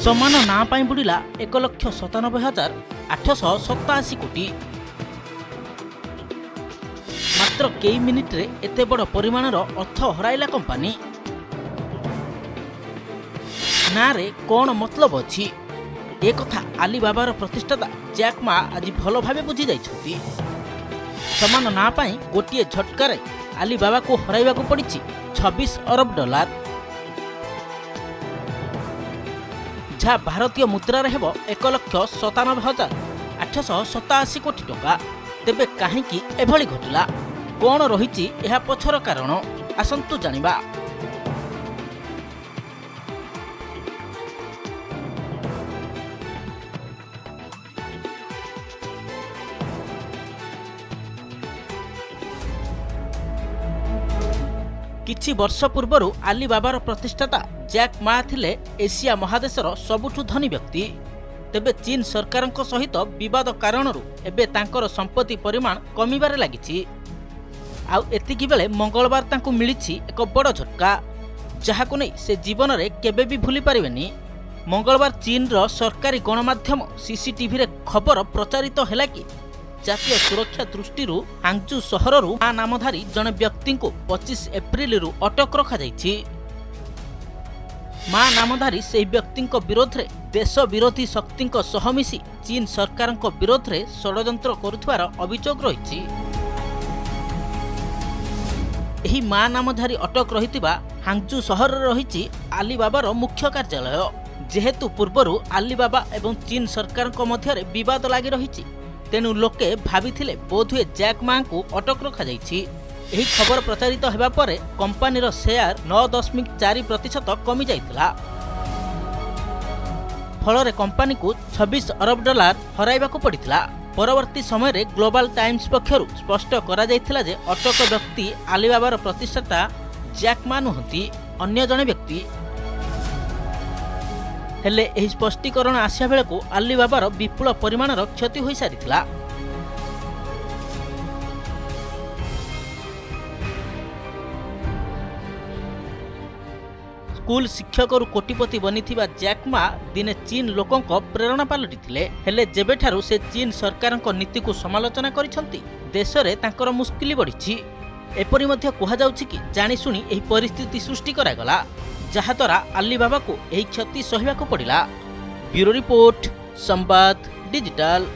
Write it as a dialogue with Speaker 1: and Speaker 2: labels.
Speaker 1: समान ना बुड़िला 1,97,887 कोटी। मात्र कई मिनिट रे एते बड़ परिमाणर अर्थ हराइला कंपानी। ना रे कौन मतलब अच्छी ए कथा आलीबाबार प्रतिष्ठाता जैक मा आज भल भावे बुझी जाइछथि। समान ना पाई गोटिए झटकार आलीबाबा को हराइबा को पड़ी 26 अरब डॉलर, जहाँ भारतीय मुद्रा हेब 1,97,887 कोटी टंका। तेबे काहींकि एभली घटिला, कौन रही यह पछर कारण आसंतु जानिबा। किछि वर्ष पूर्वर आलीबाबार प्रतिष्ठाता जैक मा थिले एशिया महादेशर सबुठु धनी व्यक्ति। तेबे चीन सरकार सहित विवाद कारणरू एबे तांकर संपत्ति परिमाण कमिबारे लागिछि। आउ एतिकी बेले मंगलवार तांकु मिलिछि एक बड़ झटका, जहाकु नै से जीवन रे केबे भी भूली पारिबेनी। मंगलवार चीन रो सरकारी गणमाध्यम सीसीटीवी रे खबर प्रचारित हैला कि जातीय सुरक्षा दृष्टि हांगजू सहररू मा नामधारी जने व्यक्ति को 25 एप्रिल रु अटक रखा जाइछि। मा नामधारी से व्यक्ति विरोध रे देश विरोधी शक्ति सह मिसी चीन सरकार विरोध रे षड्यंत्र करुथवार अभियोग रही। एही मा नामधारी अटक रहितिबा हांगजू सहर रही आलीबाबार मुख्य कार्यालय। जेहेतु पूर्वरु आलीबाबा एवं चीन सरकार मध्य विवाद लगी रही, तेणु लोके भाविथिले बोधुए जैक मा को अटक रखा जाइछि। एही खबर प्रचारित हेबा परे कंपानीर शेयर 9.4% कमी जाइतिला। फलरे कंपानी को 26 अरब डॉलर हराइबा को पड़िथिला। परवर्ती समय रे ग्लोबल टाइम्स पक्षरु स्पष्ट करा जाइथिला जे अटक व्यक्ति आलीबाबार प्रतिष्ठाता जैक मा नुहंती, अन्य जने व्यक्ति। हेले एही स्पष्टीकरण आसिया बेलको आलीबाबार विपुल परिमाणर क्षति होई सारिथिला। स्कूल शिक्षक कोटिपति बनिथिबा जैक मा दिने चीन लोकंक प्रेरणा पालटिथिले। हेले जेबेठारु से चीन सरकारक नीति को समालोचना करिसंती, देशरे तांकर मुस्किल बढ़िछि। एपरि मध्ये कुहा जाउछि कि जानि सुनी एही परिस्थिति सृष्टि करागला, जहाद्वारा आलीबाबा को एही क्षति सहिबाको पड़िला। ब्यूरो रिपोर्ट, संवाद डिजिटल।